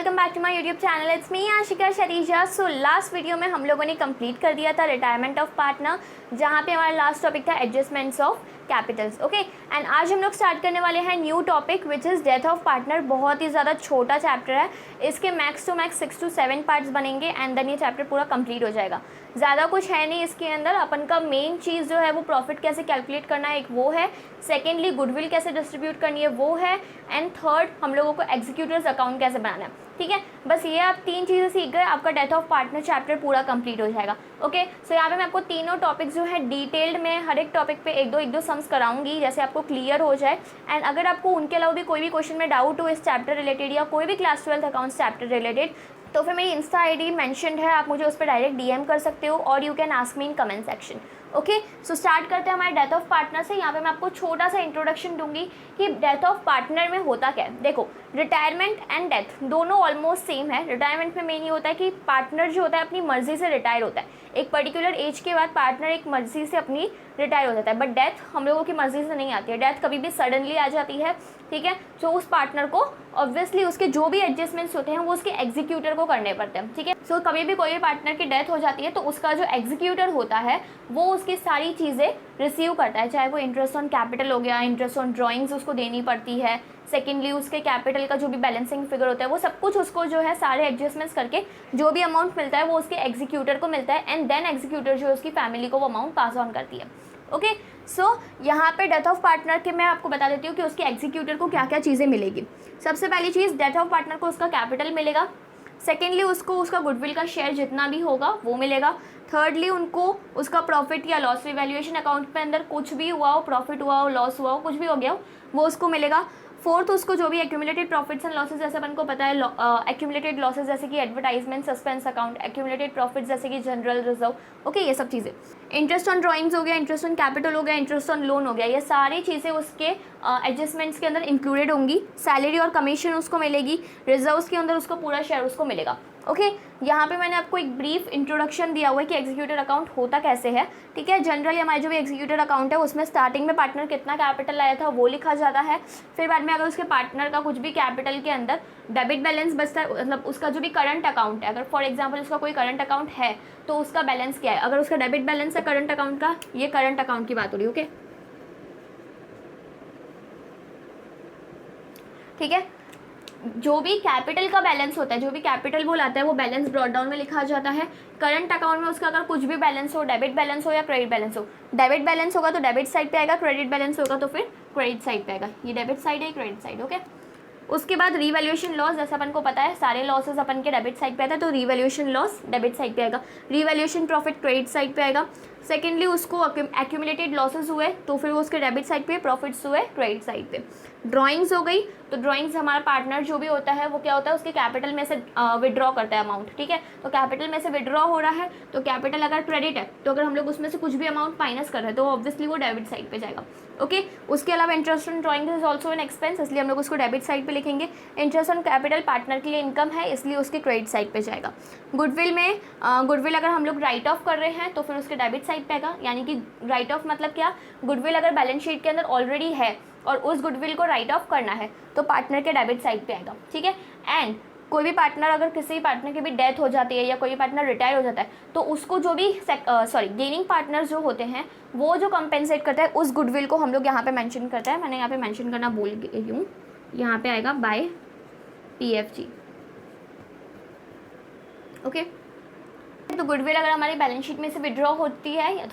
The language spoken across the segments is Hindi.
Welcome back to my YouTube channel. It's me Ashika Sharija. So last video में हम लोगों ने कंप्लीट कर दिया था रिटायरमेंट ऑफ पार्टनर, जहाँ पे हमारा लास्ट टॉपिक था adjustments of capitals. Okay, and आज हम लोग स्टार्ट करने वाले हैं new topic which is death of partner. बहुत ही ज़्यादा छोटा चैप्टर है, इसके max to max 6 to 7 parts बनेंगे एंड देन ये चैप्टर पूरा कंप्लीट हो जाएगा। ज़्यादा कुछ है नहीं इसके अंदर। अपन का मेन चीज़ जो है वो प्रॉफिट कैसे कैलकुलेट करना है, एक वो है। सेकेंडली गुडविल कैसे डिस्ट्रीब्यूट करनी है वो है। एंड थर्ड हम लोगों को एग्जीक्यूटर्स अकाउंट कैसे बनाना है। ठीक है, बस ये आप 3 चीज़ें सीख गए, आपका डेथ ऑफ पार्टनर चैप्टर पूरा कंप्लीट हो जाएगा। ओके, सो यहाँ पे मैं आपको तीनों टॉपिक्स जो है डिटेल्ड में हर एक टॉपिक पे एक दो सम्स कराऊंगी, जैसे आपको क्लियर हो जाए। एंड अगर आपको उनके अलावा भी कोई भी क्वेश्चन में डाउट हो इस चैप्टर रिलेटेड या कोई भी class 12th accounts chapter related, तो फिर मेरी इंस्टा आईडी मेंशन्ड है, आप मुझे उस पर डायरेक्ट डीएम कर सकते हो और you can ask me in comment section. Okay, so start करते हैं हमारे डेथ ऑफ पार्टनर से। यहाँ पे मैं आपको छोटा सा इंट्रोडक्शन दूंगी कि डेथ ऑफ पार्टनर में होता क्या है। देखो, रिटायरमेंट एंड डेथ दोनों ऑलमोस्ट सेम है। रिटायरमेंट में मेन ये होता है कि पार्टनर जो होता है अपनी मर्जी से रिटायर होता है। एक पर्टिकुलर एज के बाद पार्टनर एक मर्जी से अपनी रिटायर हो जाता है। बट डेथ हम लोगों की मर्जी से नहीं आती है, डेथ कभी भी सडनली आ जाती है। ठीक है, तो उस पार्टनर को ऑब्वियसली उसके जो भी एडजस्टमेंट्स होते हैं वो उसके एग्जीक्यूटर को करने पड़ते हैं। ठीक है, सो कभी भी कोई भी पार्टनर की डेथ हो जाती है तो उसका जो एग्जीक्यूटर होता है वो उसकी सारी चीज़ें रिसीव करता है, चाहे वो इंटरेस्ट ऑन कैपिटल हो गया, इंटरेस्ट ऑन ड्राइंग्स उसको देनी पड़ती है। सेकेंडली उसके कैपिटल का जो भी बैलेंसिंग फिगर होता है वो सब कुछ उसको जो है सारे एडजस्टमेंट्स करके जो भी अमाउंट मिलता है वो उसके एग्जीक्यूटर को मिलता है एंड देन एग्जीक्यूटर जो है उसकी फैमिली को वो अमाउंट पास ऑन करती है। ओके, सो यहाँ पे डेथ ऑफ पार्टनर के मैं आपको बता देती हूँ कि उसके एग्जीक्यूटर को क्या क्या चीज़ें मिलेगी। सबसे पहली चीज़, डेथ ऑफ पार्टनर को उसका कैपिटल मिलेगा। सेकेंडली उसको उसका गुडविल का शेयर जितना भी होगा वो मिलेगा। थर्डली उनको उसका प्रॉफिट या लॉस रिवैल्यूएशन अकाउंट में अंदर कुछ भी हुआ हो, प्रॉफिट हुआ हो, लॉस हुआ हो, कुछ भी हो गया हो, वो उसको मिलेगा। फोर्थ, उसको जो भी एक्यूमुलेटेड प्रॉफिट्स एंड लॉसेज, जैसे अपन को पता है एक्यूमुलेटेड लॉसेज जैसे कि advertisement suspense account, accumulated profits जैसे कि जनरल रिजर्व, ओके, ये सब चीज़ें। इंटरेस्ट ऑन ड्राइंग्स हो गया, इंटरेस्ट ऑन कैपिटल हो गया, इंटरेस्ट ऑन लोन हो गया, ये सारी चीज़ें उसके एडजस्टमेंट्स के अंदर इंक्लूडेड होंगी। सैलरी और कमीशन उसको मिलेगी, रिजर्व्स के अंदर उसको पूरा शेयर उसको मिलेगा। ओके, यहाँ पे मैंने आपको एक ब्रीफ इंट्रोडक्शन दिया हुआ है कि एग्जीक्यूटर अकाउंट होता कैसे है। ठीक है, जनरली हमारे जो भी एग्जीक्यूटर अकाउंट है उसमें स्टार्टिंग में पार्टनर कितना कैपिटल लाया था वो लिखा जाता है। फिर बाद में अगर उसके पार्टनर का कुछ भी कैपिटल के अंदर डेबिट बैलेंस बचता है, मतलब उसका जो भी करंट अकाउंट है, अगर फॉर एग्जाम्पल उसका कोई करंट अकाउंट है तो उसका बैलेंस क्या है। अगर उसका डेबिट बैलेंस है करंट अकाउंट का, ये करंट अकाउंट की बात हो रही है। ओके, ठीक है, जो भी कैपिटल का बैलेंस होता है, जो भी कैपिटल वो लाता है वो बैलेंस ब्रॉट डाउन में लिखा जाता है। करंट अकाउंट में उसका अगर कुछ भी बैलेंस हो, डेबिट बैलेंस हो या क्रेडिट बैलेंस हो, डेबिट बैलेंस होगा तो डेबिट साइड पे आएगा, क्रेडिट बैलेंस होगा तो फिर क्रेडिट साइड पे आएगा। ये डेबिट साइड है, क्रेडिट साइड। ओके, उसके बाद रीवैल्यूएशन लॉस, जैसे अपन को पता है सारे लॉसेस अपन के डेबिट साइड पे आता है, तो रीवैल्यूएशन लॉस डेबिट साइड पे आएगा, रीवैल्यूएशन प्रॉफिट क्रेडिट साइड पे आएगा। सेकेंडली उसको एक्यूमुलेटेड लॉसेस हुए तो फिर वो उसके डेबिट साइड पे, प्रॉफिट्स हुए क्रेडिट साइड पे। ड्राइंग्स हो गई तो ड्राइंग्स हमारा पार्टनर जो भी होता है वो क्या होता है, उसके कैपिटल में से विड्रॉ करता है अमाउंट। ठीक है, तो कैपिटल में से विड्रॉ हो रहा है तो कैपिटल अगर क्रेडिट है तो अगर हम लोग उसमें से कुछ भी अमाउंट माइनस कर रहे हैं तो ऑब्वियसली वो डेबिट साइड पे जाएगा। ओके, उसके अलावा interest on drawing is also an expense, इसलिए हम लोग उसको डेबिट साइड पे लिखेंगे। इंटरेस्ट ऑन कैपिटल पार्टनर के लिए इनकम है, इसलिए उसके क्रेडिट साइड पे जाएगा। गुडविल में गुडविल अगर हम लोग राइट ऑफ कर रहे हैं तो फिर उसके डेबिट साइड पे आएगा। यानी कि राइट ऑफ मतलब क्या, गुडविल अगर बैलेंस शीट के अंदर ऑलरेडी है और उस गुडविल को राइट ऑफ करना है तो पार्टनर के डेबिट साइड पे आएगा। ठीक है, एंड कोई भी पार्टनर, अगर किसी पार्टनर की भी डेथ हो जाती है या कोई पार्टनर रिटायर हो जाता है तो उसको जो भी गेनिंग पार्टनर जो होते हैं वो जो कंपेंसेट करता है उस गुडविल को हम लोग यहाँ पे मेंशन करते हैं। मैंने यहाँ पे मेंशन करना भूल गई हूँ, यहाँ पे आएगा बाय PFG। ओके, तो गुडविल अगर हमारी बैलेंस शीट में से विड्रॉ होती है या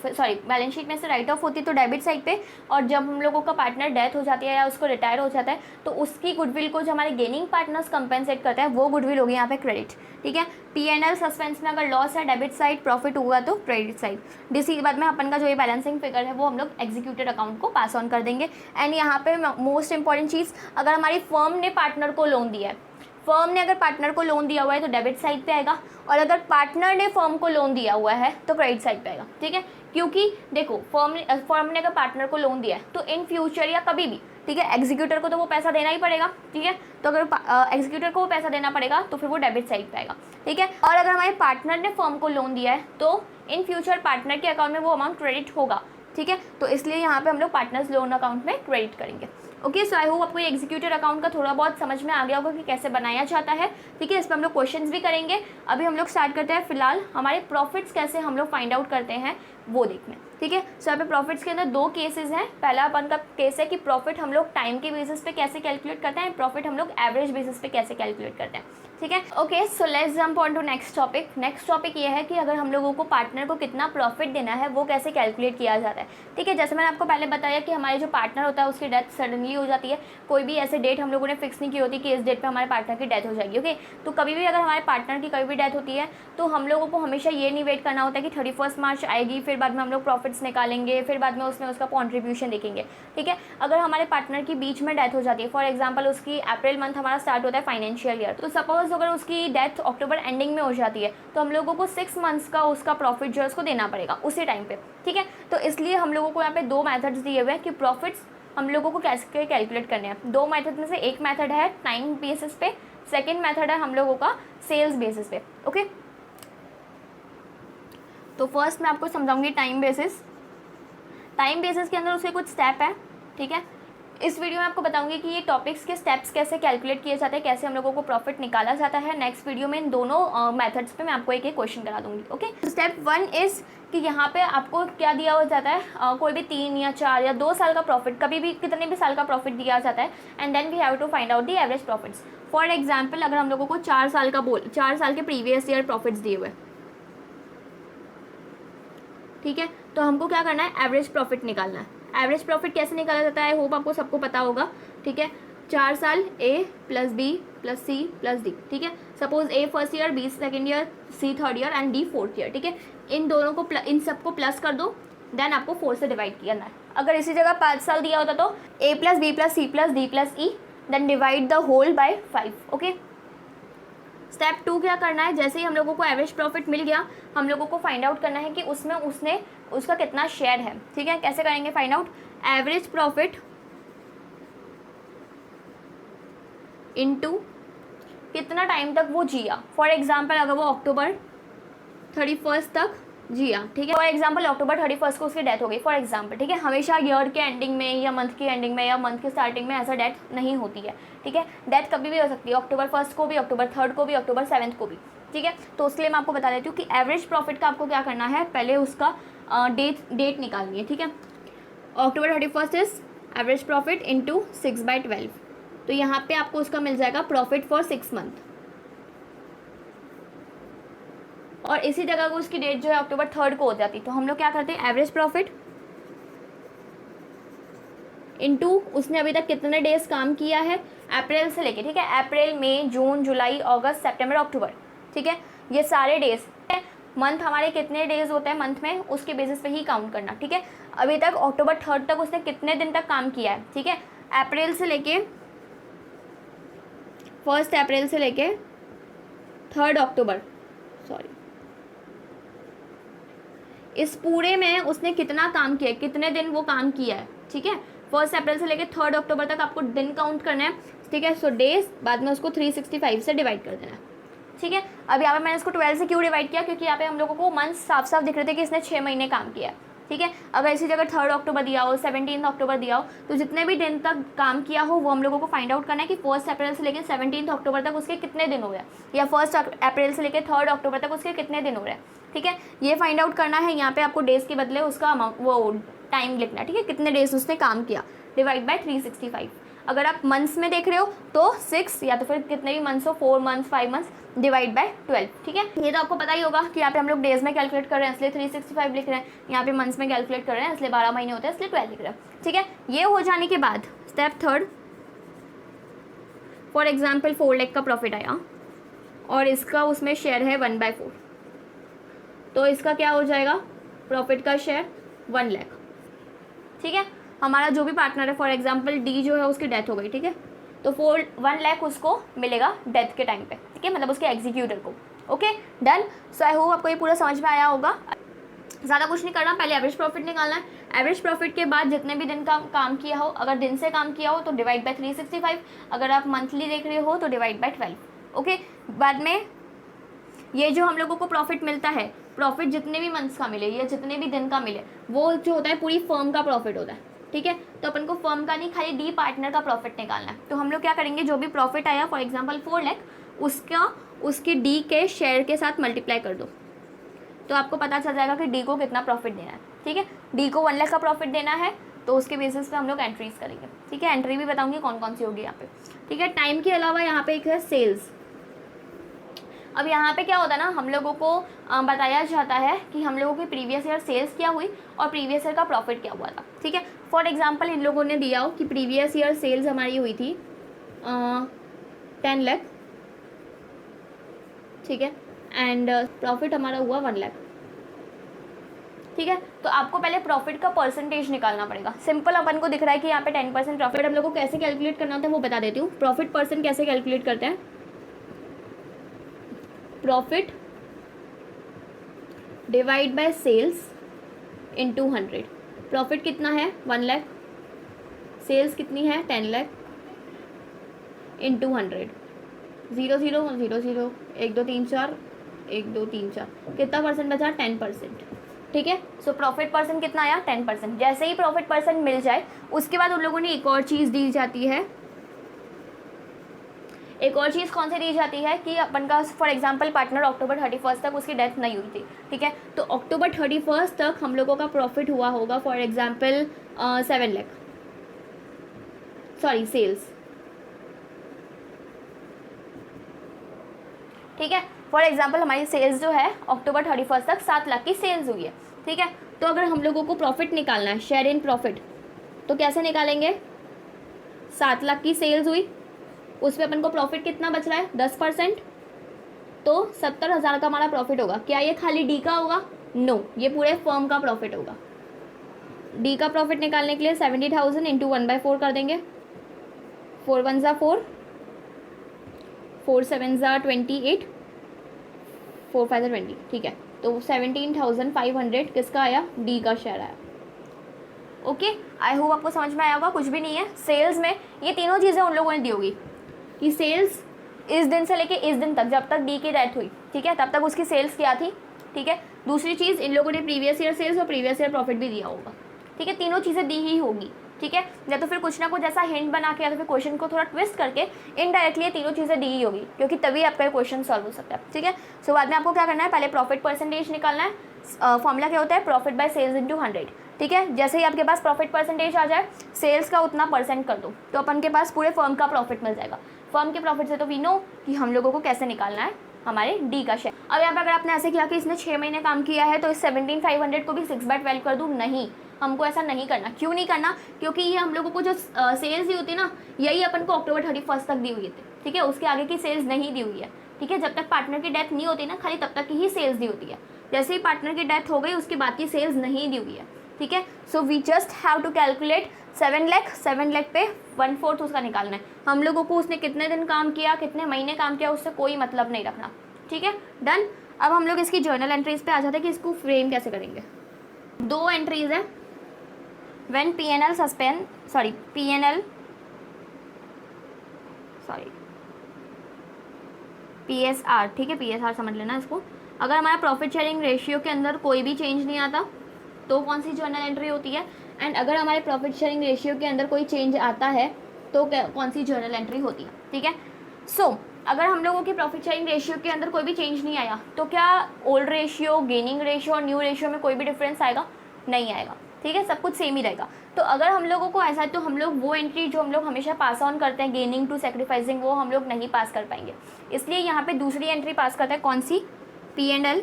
बैलेंस शीट में से राइट ऑफ होती है तो डेबिट साइड पे, और जब हम लोगों का पार्टनर डेथ हो जाती है या उसको रिटायर हो जाता है तो उसकी गुडविल को जो हमारे गेनिंग पार्टनर्स कंपेंसेट करता है वो गुडविल होगी यहाँ पे क्रेडिट। ठीक है, P&L सस्पेंस में अगर लॉस है डेबिट साइड, प्रॉफिट हुआ तो क्रेडिट साइड। इसी के बाद में अपन का जो ये बैलेंसिंग फिगर है वो हम लोग एग्जीक्यूटेड अकाउंट को पास ऑन कर देंगे। एंड यहाँ पे मोस्ट इंपॉर्टेंट चीज़, अगर हमारी फर्म ने पार्टनर को लोन दिया है, फर्म ने अगर पार्टनर को लोन दिया हुआ है तो डेबिट साइड पे आएगा, और अगर पार्टनर ने फर्म को लोन दिया हुआ है तो क्रेडिट साइड पे आएगा। ठीक है, क्योंकि देखो फर्म ने अगर पार्टनर को लोन दिया है तो इन फ्यूचर या कभी भी, ठीक है, एग्जीक्यूटर को तो वो पैसा देना ही पड़ेगा। ठीक है, तो अगर एग्जीक्यूटर को वो पैसा देना पड़ेगा तो फिर वो डेबिट साइड पे आएगा। ठीक है, और अगर हमारे पार्टनर ने फर्म को लोन दिया है तो इन फ्यूचर पार्टनर के अकाउंट में वो अमाउंट क्रेडिट होगा। ठीक है, तो इसलिए यहाँ पे हम लोग पार्टनर्स लोन अकाउंट में क्रेडिट करेंगे। ओके, सो आई होप आपको ये एग्जीक्यूटिव अकाउंट का थोड़ा बहुत समझ में आ गया होगा कि कैसे बनाया जाता है। ठीक है, इस पर हम लोग क्वेश्चंस भी करेंगे। अभी हम लोग स्टार्ट करते हैं फिलहाल हमारे प्रॉफिट्स कैसे हम लोग फाइंड आउट करते हैं वो देखने। ठीक है, सो यहाँ पे प्रॉफिट्स के अंदर दो केसेस हैं। पहला अपन का केस है कि प्रॉफिट हम लोग टाइम के बेसिस पे कैसे कैलकुलेट करते हैं, प्रॉफिट हम लोग एवरेज बेसिस पे कैसे कैलकुलेट करते हैं। ठीक है, okay, so let's jump on to next topic. Next topic ये है कि अगर हम लोगों को पार्टनर को कितना प्रॉफिट देना है वो कैसे कैलकुलेट किया जाता है। ठीक है, जैसे मैंने आपको पहले बताया कि हमारे जो पार्टनर होता है उसकी डेथ सडनली हो जाती है, कोई भी ऐसे डेट हम लोगों ने फिक्स नहीं की होती कि इस डेट पे हमारे पार्टनर की डेथ हो जाएगी। ओके, तो कभी भी अगर हमारे पार्टनर की कभी भी डेथ होती है तो हम लोगों को हमेशा ये नहीं वेट करना होता है कि 31 मार्च आएगी फिर बाद में हम लोग प्रॉफिट्स निकालेंगे, फिर बाद में उसमें उसका कॉन्ट्रीब्यूशन देखेंगे। ठीक है, अगर हमारे पार्टनर की बीच में डेथ हो जाती है, फॉर एग्जाम्पल उसकी अप्रैल मंथ हमारा स्टार्ट होता है फाइनेंशियल ईयर, तो सपोज अगर उसकी डेथ अक्टूबर एंडिंग में हो जाती है तो हम लोगों को 6 मंथ्स का उसका प्रॉफिट जो है उसको देना पड़ेगा उसी टाइम पे। ठीक है, तो इसलिए हम लोगों को यहाँ पे दो मेथड्स दिए हुए हैं कि प्रॉफिट्स हम लोगों को कैसे कैलकुलेट करने हैं। दो मेथड में से एक मेथड है टाइम बेसिस पे, सेकेंड मेथड है हम लोगों का सेल्स बेसिस पे। ओके, तो फर्स्ट मैं आपको समझाऊंगी टाइम बेसिस। टाइम बेसिस के अंदर उसके कुछ स्टेप है। ठीक है, इस वीडियो में आपको बताऊंगी कि ये टॉपिक्स के स्टेप्स कैसे कैलकुलेट किए जाते हैं, कैसे हम लोगों को प्रॉफिट निकाला जाता है। नेक्स्ट वीडियो में इन दोनों मेथड्स पे मैं आपको एक एक क्वेश्चन करा दूंगी। ओके, स्टेप 1 इज़ कि यहाँ पे आपको क्या दिया हो जाता है, कोई भी 3 या 4 या 2 साल का प्रॉफिट, कभी भी कितने भी साल का प्रॉफिट दिया जाता है, and then we have to find out the average profits. For example अगर हम लोगों को 4 साल के प्रीवियस ईयर प्रॉफिट्स दिए हुए, ठीक है, तो हमको क्या करना है, एवरेज प्रॉफिट निकालना है। एवरेज प्रॉफिट कैसे निकाला जाता है, होप आपको सबको पता होगा। ठीक है, 4 साल a plus b plus c plus d. ठीक है, suppose a first year, b second year, c third year and d fourth year. ठीक है, इन दोनों को इन सबको प्लस कर दो, देन आपको 4 से डिवाइड करना है। अगर इसी जगह 5 साल दिया होता तो a plus b plus c plus d plus e, then divide the whole by 5। Okay, step 2 क्या करना है, जैसे ही हम लोगों को एवरेज प्रॉफिट मिल गया हम लोगों को फाइंड आउट करना है कि उसमें उसने उसका कितना शेयर है। ठीक है, कैसे करेंगे find out, average profit into कितना टाइम तक वो जिया। फॉर एग्जांपल अगर वो अक्टूबर 31 तक जिया, ठीक है, फॉर एग्जांपल अक्टूबर 31 को उसकी डेथ हो गई फॉर एग्जांपल। ठीक है, हमेशा ईयर के एंडिंग में या मंथ की एंडिंग में या मंथ के स्टार्टिंग में ऐसा डेथ नहीं होती है। ठीक है, डेथ कभी भी हो सकती है, अक्टूबर 1 को भी, अक्टूबर 3 को भी, अक्टूबर 7 को भी। ठीक है, तो उसके लिए मैं आपको बता देती हूँ कि एवरेज प्रॉफिट का आपको क्या करना है, पहले उसका डेट निकालनी है। ठीक है, अक्टूबर 31 इज एवरेज प्रॉफिट इंटू 6/12, तो यहाँ पे आपको उसका मिल जाएगा प्रॉफिट फॉर 6 मंथ, और इसी जगह को उसकी डेट जो है अक्टूबर 3 को हो जाती, तो हम लोग क्या करते हैं, एवरेज प्रॉफिट इनटू उसने अभी तक कितने डेज काम किया है अप्रैल से लेके। ठीक है, अप्रैल, मई, जून, जुलाई, अगस्त, सितंबर, अक्टूबर। ठीक है, ये सारे डेज, मंथ हमारे कितने डेज होते हैं मंथ में, उसके बेसिस पे ही काउंट करना। ठीक है, अभी तक अक्टूबर 3 तक उसने कितने दिन तक काम किया है। ठीक है, अप्रैल से लेके 1 अप्रैल से लेके 3 अक्टूबर, सॉरी, इस पूरे में उसने कितना काम किया है, कितने दिन वो काम किया है। ठीक है, 1 अप्रैल से लेके 3 अक्टूबर तक आपको दिन काउंट करना है। ठीक है, सो डेज बाद में उसको 365 से डिवाइड कर देना है। ठीक है, अब यहाँ पे मैंने इसको 12 से क्यों डिवाइड किया, क्योंकि यहाँ पे हम लोगों को मंथ साफ साफ दिख रहे थे कि इसने 6 महीने काम किया है। ठीक है, अगर इसी जगह 3 अक्टूबर दिया हो, 17 अक्टूबर दिया हो, तो जितने भी दिन तक काम किया हो वो हम लोगों को फाइंड आउट करना है कि 1 अप्रैल से लेकर 17 अक्टूबर तक उसके कितने दिन हो गए, या 1 अप्रैल से लेकर 3 अक्टूबर तक उसके कितने दिन हो रहे हैं। ठीक है, ये फाइंड आउट करना है। यहाँ पे आपको डेज के बदले उसका अमाउंट, वो टाइम लिखना है। ठीक है, कितने डेज उसने काम किया, डिवाइड बाय 365। अगर आप मंथ्स में देख रहे हो तो 6, या तो फिर कितने भी मंथ्स हो, 4 मंथ्स, 5 मंथ्स, डिवाइड बाय 12। ठीक है, ये तो आपको पता ही होगा कि यहाँ पे हम लोग डेज में कैलकुलेट कर रहे हैं इसलिए 365 लिख रहे हैं, यहाँ पे मंथ्स में कैलकुलेट कर रहे हैं इसलिए 12 महीने होते हैं इसलिए 12 लिख रहे हैं। ठीक है, ये हो जाने के बाद स्टेप 3, फॉर एग्जाम्पल 4 लाख का प्रॉफिट आया और इसका उसमें शेयर है 1/4, तो इसका क्या हो जाएगा, प्रॉफिट का शेयर 1 लाख। ठीक है, हमारा जो भी पार्टनर है, फॉर एग्जांपल डी जो है उसकी डेथ हो गई। ठीक है, तो 1 लाख उसको मिलेगा डेथ के टाइम पे। ठीक है, मतलब उसके एग्जीक्यूटर को। Okay, done. सो आई होप आपको ये पूरा समझ में आया होगा। ज़्यादा कुछ नहीं करना, पहले एवरेज प्रॉफिट निकालना है। एवरेज प्रॉफिट के बाद जितने भी दिन का काम किया हो, अगर दिन से काम किया हो तो डिवाइड बाय 365, अगर आप मंथली देख रहे हो तो डिवाइड बाय 12। ओके, बाद में ये जो हम लोगों को प्रॉफिट मिलता है, प्रॉफिट जितने भी मंथ्स का मिले या जितने भी दिन का मिले, वो जो होता है पूरी फर्म का प्रॉफिट होता है। ठीक है। तो अपन को फर्म का नहीं, खाली डी पार्टनर का प्रॉफिट निकालना है। तो हम लोग क्या करेंगे, जो भी प्रॉफिट आया फॉर एग्जांपल 4 लाख, उसकी डी के शेयर के साथ मल्टीप्लाई कर दो, तो आपको पता चल जाएगा कि डी को कितना प्रॉफिट देना है। ठीक है, डी को 1 लाख का प्रॉफिट देना है, तो उसके बेसिस पे हम लोग एंट्रीज करेंगे। ठीक है, एंट्री भी बताऊंगी कौन कौन सी होगी यहाँ पे। ठीक है, टाइम के अलावा यहाँ पे एक है सेल्स। अब यहाँ पे क्या होता है ना, हम लोगों को बताया जाता है कि हम लोगों की प्रीवियस ईयर सेल्स क्या हुई और प्रीवियस ईयर का प्रॉफिट क्या हुआ था। ठीक है, फॉर एग्जांपल इन लोगों ने दिया हो कि प्रीवियस ईयर सेल्स हमारी हुई थी 10 लाख। ठीक है, एंड प्रॉफिट हमारा हुआ 1 लाख। ठीक है, तो आपको पहले प्रॉफिट का परसेंटेज निकालना पड़ेगा। सिंपल अपन को दिख रहा है कि यहाँ पे 10% प्रॉफिट, हम लोग को कैसे कैलकुलेट करना होता है वो बता देती हूँ। प्रॉफिट परसेंट कैसे कैलकुलेट करते हैं, profit divide by sales into 100। Profit कितना है 1 लाख, सेल्स कितनी है 10 लाख, इनटू 100। 0 0 0 0 1 2 3 4 1 2 3 4, कितना परसेंट बचा 10%। ठीक है, सो प्रॉफिट परसेंट कितना आया 10%। जैसे ही प्रॉफिट परसेंट मिल जाए उसके बाद उन लोगों ने एक और चीज़ दी जाती है। एक और चीज़ कौन सी दी जाती है कि अपन का फॉर एग्जांपल पार्टनर अक्टूबर 31 तक उसकी डेथ नहीं हुई थी। ठीक है, तो अक्टूबर 31 तक हम लोगों का प्रॉफिट हुआ होगा for example 7 lakh, sorry sales. ठीक है, फॉर एग्जांपल हमारी सेल्स जो है अक्टूबर 31 तक 7 लाख की सेल्स हुई है। ठीक है, तो अगर हम लोगों को प्रॉफिट निकालना है, शेयर इन प्रॉफिट, तो कैसे निकालेंगे, 7 लाख की सेल्स हुई, उस पर अपन को प्रॉफिट कितना बच रहा है 10%, तो 70,000 का हमारा प्रॉफिट होगा। क्या ये खाली डी का होगा, नो, ये पूरे फर्म का प्रॉफिट होगा। डी का प्रॉफिट निकालने के लिए 70,000 इंटू 1/4 कर देंगे। 4 1 ज़ा 4, 4 7 ज़ा 28, 4 5 ज़ा 20। ठीक है, तो 17,500 किसका आया, डी का शेयर आया। ओके, आई होप आपको समझ में आया होगा। कुछ भी नहीं है, सेल्स में ये तीनों चीज़ें उन लोगों ने दी होगी कि सेल्स इस दिन से लेके इस दिन तक, जब तक डी की डेथ हुई, ठीक है, तब तक उसकी सेल्स क्या थी। ठीक है, दूसरी चीज़ इन लोगों ने प्रीवियस ईयर सेल्स और प्रीवियस ईयर प्रॉफिट भी दिया होगा। ठीक है, तीनों चीज़ें दी ही होगी। ठीक है, या तो फिर कुछ ना कुछ ऐसा हिंट बना के या तो फिर क्वेश्चन को थोड़ा ट्विस्ट करके इनडायरेक्टली ये तीनों चीज़ें दी ही होगी, क्योंकि तभी आपका क्वेश्चन सॉल्व हो सकता है। ठीक है, सो बाद में आपको क्या करना है, पहले प्रॉफिट परसेंटेज निकालना है। फॉर्मूला क्या होता है, प्रॉफिट बाय सेल्स इनटू 100। ठीक है, जैसे ही आपके पास प्रॉफिट परसेंटेज आ जाए, सेल्स का उतना परसेंट कर दो, तो अपन के पास पूरे फर्म का प्रॉफिट मिल जाएगा। फर्म के प्रॉफिट से तो वी नो कि हम लोगों को कैसे निकालना है हमारे डी का शेयर। अब यहाँ पे अगर आपने ऐसे किया कि इसने 6 महीने काम किया है तो इस 17,500 को भी 6/12 कर दूँ, नहीं, हमको ऐसा नहीं करना। क्यों नहीं करना, क्योंकि ये हम लोगों को जो सेल्स दी होती है ना, यही अपन को अक्टूबर 31 तक दी हुई थी। ठीक है, उसके आगे की सेल्स नहीं दी हुई है। ठीक है, जब तक पार्टनर की डेथ नहीं होती ना, खाली तब तक की ही सेल्स दी होती है। जैसे ही पार्टनर की डेथ हो गई उसके बाद की सेल्स नहीं दी हुई है। ठीक है, so we just have to calculate 7 lakh पे 1/4 उसका निकालना है। हम लोगों को उसने कितने दिन काम किया, कितने महीने काम किया, उससे कोई मतलब नहीं रखना। ठीक है, डन। अब हम लोग इसकी जर्नल एंट्रीज पे आ जाते हैं कि इसको फ्रेम कैसे करेंगे। 2 एंट्रीज है, when P&L suspend, sorry PSR, ठीक है, PSR समझ लेना इसको। अगर हमारा प्रॉफिट शेयरिंग रेशियो के अंदर कोई भी चेंज नहीं आता तो कौन सी जर्नल एंट्री होती है, एंड अगर हमारे प्रॉफिट शेयरिंग रेशियो के अंदर कोई चेंज आता है तो कौन सी जर्नल एंट्री होती है। ठीक है, सो अगर हम लोगों की प्रॉफिट शेयरिंग रेशियो के अंदर कोई भी चेंज नहीं आया तो क्या ओल्ड रेशियो, गेनिंग रेशियो और न्यू रेशियो में कोई भी डिफरेंस आएगा, नहीं आएगा। ठीक है, सब कुछ सेम ही रहेगा। तो अगर हम लोगों को ऐसा है तो हम लोग वो एंट्री जो हम लोग हमेशा पास ऑन करते हैं, गेनिंग टू सेक्रीफाइसिंग, वो हम लोग नहीं पास कर पाएंगे। इसलिए यहाँ पे दूसरी एंट्री पास करते हैं, कौन सी, P&L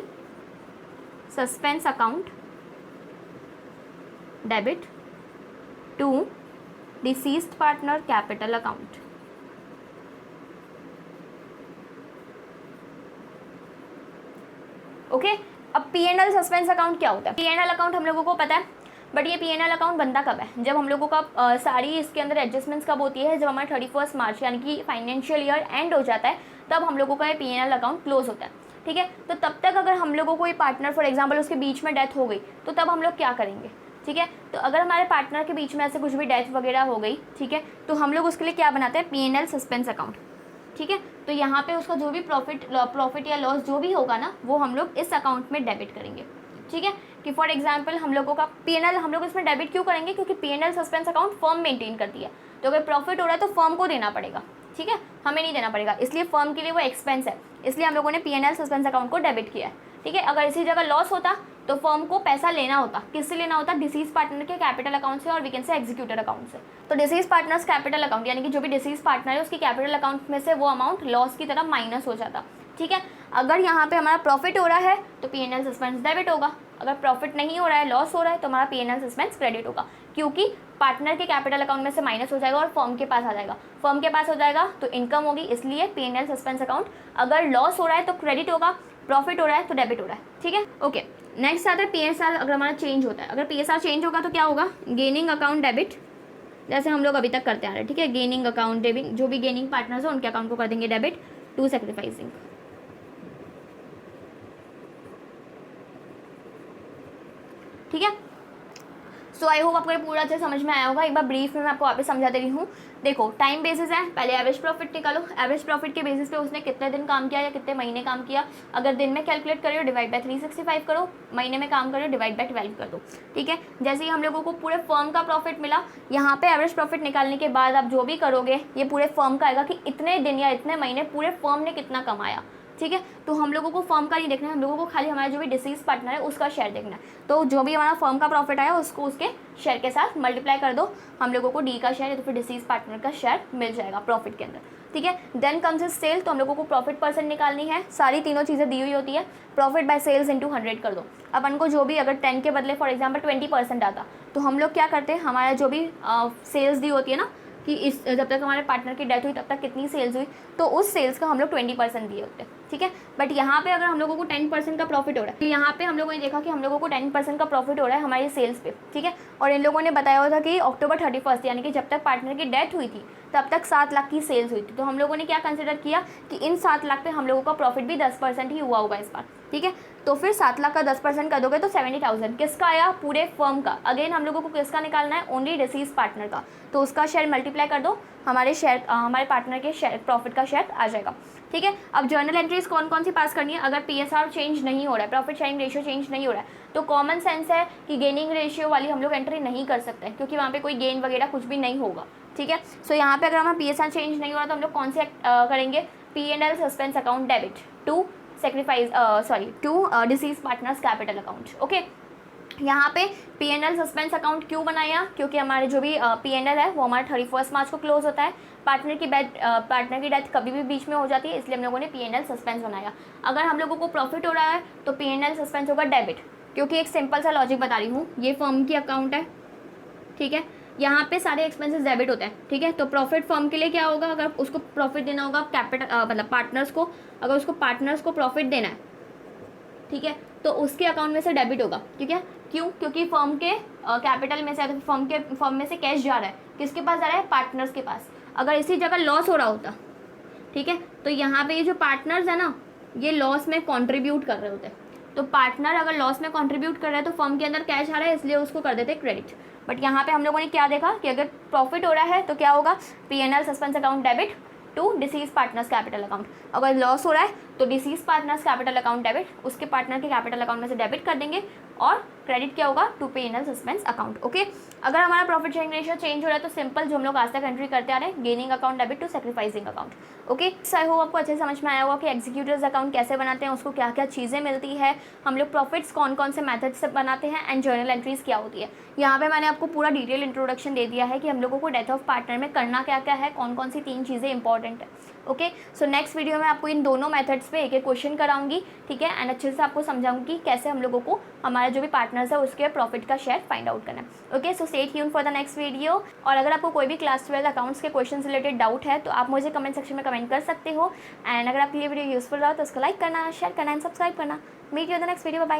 suspense account debit to deceased partner capital account. Okay, अब P&L सस्पेंस अकाउंट क्या होता है। P&L अकाउंट हम लोगों को पता है, बट ये P&L अकाउंट बनता कब है, जब हम लोगों का सारी इसके अंदर एडजस्टमेंट्स कब होती है, जब हमारा 31 मार्च यानी कि फाइनेंशियल ईयर एंड हो जाता है, तब हम लोगों का ये P&L अकाउंट क्लोज होता है। ठीक है, तो तब तक अगर हम लोगों को कोई पार्टनर फॉर एग्जांपल उसके बीच में डेथ हो गई तो तब हम लोग क्या करेंगे। ठीक है, तो अगर हमारे पार्टनर के बीच में ऐसे कुछ भी डेथ वगैरह हो गई, ठीक है, तो हम लोग उसके लिए क्या बनाते हैं, P&L सस्पेंस अकाउंट। ठीक है, तो यहाँ पे उसका जो भी प्रॉफिट या लॉस जो भी होगा ना, वो हम लोग इस अकाउंट में डेबिट करेंगे। ठीक है, कि फॉर एग्जांपल हम लोगों का P&L हम लोग इसमें डेबिट क्यों करेंगे, क्योंकि P&L suspense account firm maintain करती है, तो अगर प्रॉफिट हो रहा है तो फर्म को देना पड़ेगा, ठीक है, हमें नहीं देना पड़ेगा, इसलिए फर्म के लिए वो एक्सपेंस है, इसलिए हम लोगों ने P&L सस्पेंस अकाउंट को डेबिट किया है, ठीक है। अगर इसी जगह लॉस होता तो फर्म को पैसा लेना होता, किससे लेना होता, डिसीज पार्टनर के कैपिटल अकाउंट से और we can say executor account से। तो डिसीज पार्टनर्स कैपिटल अकाउंट यानी कि जो भी डिसीज पार्टनर है उसकी कैपिटल अकाउंट में से वो अमाउंट लॉस की तरह माइनस हो जाता, ठीक है। अगर यहाँ पे हमारा प्रॉफिट हो रहा है तो P&L सस्पेंस डेबिट होगा, अगर प्रॉफिट नहीं हो रहा है, लॉस हो रहा है, तो हमारा P&L सस्पेंस क्रेडिट होगा, क्योंकि पार्टनर के कैपिटल अकाउंट में से माइनस हो जाएगा और फर्म के पास आ जाएगा, फर्म के पास हो जाएगा तो इनकम होगी, इसलिए P&L सस्पेंस अकाउंट अगर लॉस हो रहा है तो क्रेडिट होगा, प्रॉफिट हो रहा है तो डेबिट हो रहा है, ठीक है। ओके, नेक्स्ट आता है PSR। अगर हमारा चेंज होता है, अगर PSR चेंज होगा तो क्या होगा, गेनिंग अकाउंट डेबिट, जैसे हम लोग अभी तक करते आ रहे हैं, ठीक है। गेनिंग अकाउंट डेबिट, जो भी गेनिंग पार्टनर्स है उनके अकाउंट को कर देंगे डेबिट टू सैक्रिफाइसिंग, ठीक है। सो आई होप आपको ये पूरा अच्छे समझ में आया होगा। एक बार ब्रीफ में मैं आपको वापस समझा दे रही हूँ। देखो, टाइम बेसिस है, पहले एवरेज प्रॉफिट निकालो, एवरेज प्रॉफिट के बेसिस पे उसने कितने दिन काम किया या कितने महीने काम किया, अगर दिन में कैलकुलेट करो डिवाइड बाय 365 करो, महीने में काम करो डिवाइड बाय 12 कर दो, ठीक है। जैसे ही हम लोगों को पूरे फर्म का प्रॉफिट मिला, यहाँ पे एवरेज प्रॉफिट निकालने के बाद आप जो भी करोगे ये पूरे फर्म का आएगा कि इतने दिन या इतने महीने पूरे फर्म ने कितना कमाया, ठीक है। तो हम लोगों को फर्म का नहीं देखना है, हम लोगों को खाली हमारा जो भी डिसीज पार्टनर है उसका शेयर देखना है। तो जो भी हमारा फर्म का प्रॉफिट आया उसको उसके शेयर के साथ मल्टीप्लाई कर दो, हम लोगों को डी का शेयर या तो फिर डिसीज पार्टनर का शेयर मिल जाएगा प्रॉफिट के अंदर, ठीक है। देन कम्स इज सेल, तो हम लोगों को प्रॉफिट परसेंट निकालनी है, सारी तीनों चीज़ें दी हुई होती है, प्रॉफिट बाय सेल्स इंटू 100 कर दो। अपन को जो भी अगर 10 के बदले फॉर एग्जाम्पल 20% आता, तो हम लोग क्या करते हैं, हमारा जो भी सेल्स दी होती है ना, कि इस जब तक हमारे पार्टनर की डेथ हुई तब तक कितनी सेल्स हुई, तो उस सेल्स का हम लोग 20% दिए होते हैं, ठीक है। बट यहाँ पे अगर हम लोगों को 10% का प्रॉफिट हो रहा है, तो यहाँ पे हम लोगों ने देखा कि हम लोगों को 10% का प्रॉफिट हो रहा है हमारी सेल्स पे, ठीक है। और इन लोगों ने बताया हुआ था कि अक्टूबर 31 यानी कि जब तक पार्टनर की डेथ हुई थी तब तक 7 लाख की सेल्स हुई थी। तो हम लोगों ने क्या कंसिडर किया कि इन 7 लाख पे हम लोगों का प्रॉफिट भी 10% ही हुआ होगा इस बार, ठीक है। तो फिर 7 लाख का 10% कर दोगे तो 70,000 किसका आया, पूरे फर्म का। अगेन हम लोगों को किसका निकालना है, ओनली डिसीज पार्टनर का, तो उसका शेयर मल्टीप्लाई कर दो, हमारे शेयर हमारे पार्टनर के शेयर प्रॉफिट का शेयर आ जाएगा, ठीक है। अब जर्नल एंट्रीज कौन कौन सी पास करनी है, अगर PSR चेंज नहीं हो रहा है, प्रॉफिट शेयरिंग रेशियो चेंज नहीं हो रहा है, तो कॉमन सेंस है कि गेनिंग रेशियो वाली हम लोग एंट्री नहीं कर सकते, क्योंकि वहाँ पे कोई गेन वगैरह कुछ भी नहीं होगा, ठीक है। सो यहाँ पे अगर हमारा PSR चेंज नहीं हो रहा तो हम लोग कौन से करेंगे, P&L suspense account debit to to deceased partners capital account, okay. यहाँ पे P&L सस्पेंस अकाउंट क्यों बनाया, क्योंकि हमारे जो भी P&L है वो हमारा 31 मार्च को क्लोज होता है, पार्टनर की डेथ कभी भी बीच में हो जाती है, इसलिए हम लोगों ने P&L सस्पेंस बनाया। अगर हम लोगों को प्रॉफिट हो रहा है तो P&L सस्पेंस होगा डेबिट, क्योंकि एक सिंपल सा लॉजिक बता रही हूँ, ये फर्म की अकाउंट है, ठीक है, यहाँ पे सारे एक्सपेंसेस डेबिट होते हैं, ठीक है। तो प्रॉफिट फर्म के लिए क्या होगा, अगर उसको प्रॉफिट देना होगा कैपिटल मतलब पार्टनर्स को, अगर उसको पार्टनर्स को प्रॉफिट देना है, ठीक है, तो उसके अकाउंट में से डेबिट होगा, ठीक है। क्यों, क्योंकि फर्म के कैपिटल में से तो फर्म में से कैश जा रहा है, किसके पास जा रहा है, पार्टनर्स के पास। अगर इसी जगह लॉस हो रहा होता, ठीक है, तो यहाँ पे ये जो पार्टनर्स है ना, ये लॉस में कॉन्ट्रीब्यूट कर रहे होते हैं, तो पार्टनर अगर लॉस में कॉन्ट्रीब्यूट कर रहा है तो फर्म के अंदर कैश आ रहा है, इसलिए उसको कर देते क्रेडिट। बट यहाँ पे हम लोगों ने क्या देखा कि अगर प्रॉफिट हो रहा है तो क्या होगा, P&L suspense account debit to deceased partners capital account. अगर लॉस हो रहा है तो deceased partners capital account debit, उसके पार्टनर के कैपिटल अकाउंट में से डेबिट कर देंगे, और क्रेडिट क्या होगा, to P&L suspense account, okay. अगर हमारा प्रॉफिट शेयरिंग रेशियो चेंज हो रहा है तो सिंपल जो हम लोग आज तक एंट्री करते आ रहे हैं, gaining account debit to sacrificing account, okay. I hope आपको अच्छे समझ में आया होगा कि एग्जीक्यूटिव्स अकाउंट कैसे बनाते हैं, उसको क्या क्या चीज़ें मिलती है, हम लोग प्रॉफिट्स कौन कौन से मेथड से बनाते हैं, एंड जर्नल एंट्रीज क्या होती है। यहाँ पे मैंने आपको पूरा डिटेल इंट्रोडक्शन दे दिया है कि हम लोगों को डेथ ऑफ पार्टनर में करना क्या क्या है, कौन कौन सी 3 चीज़ें इंपॉर्टेंट है, ओके। सो नेक्स्ट वीडियो में आपको इन दोनों मेथड्स पे एक एक क्वेश्चन कराऊंगी, ठीक है, एंड अच्छे से आपको समझाऊंगी कैसे हम लोगों को हमारे जो भी पार्टनर्स है उसके प्रॉफिट का शेयर फाइंड आउट करना है, okay. So stay tuned for the next video. और अगर आपको कोई भी क्लास 12 अकाउंट्स के क्वेश्चन रिलेटेड डाउट है तो आप मुझे कमेंट सेक्शन में कमेंट कर सकते हो, एंड अगर आपके लिए वीडियो यूजफुल रहा तो उसको लाइक करना, शेयर करना एंड सब्सक्राइब करना। Meet you in the next video, bye.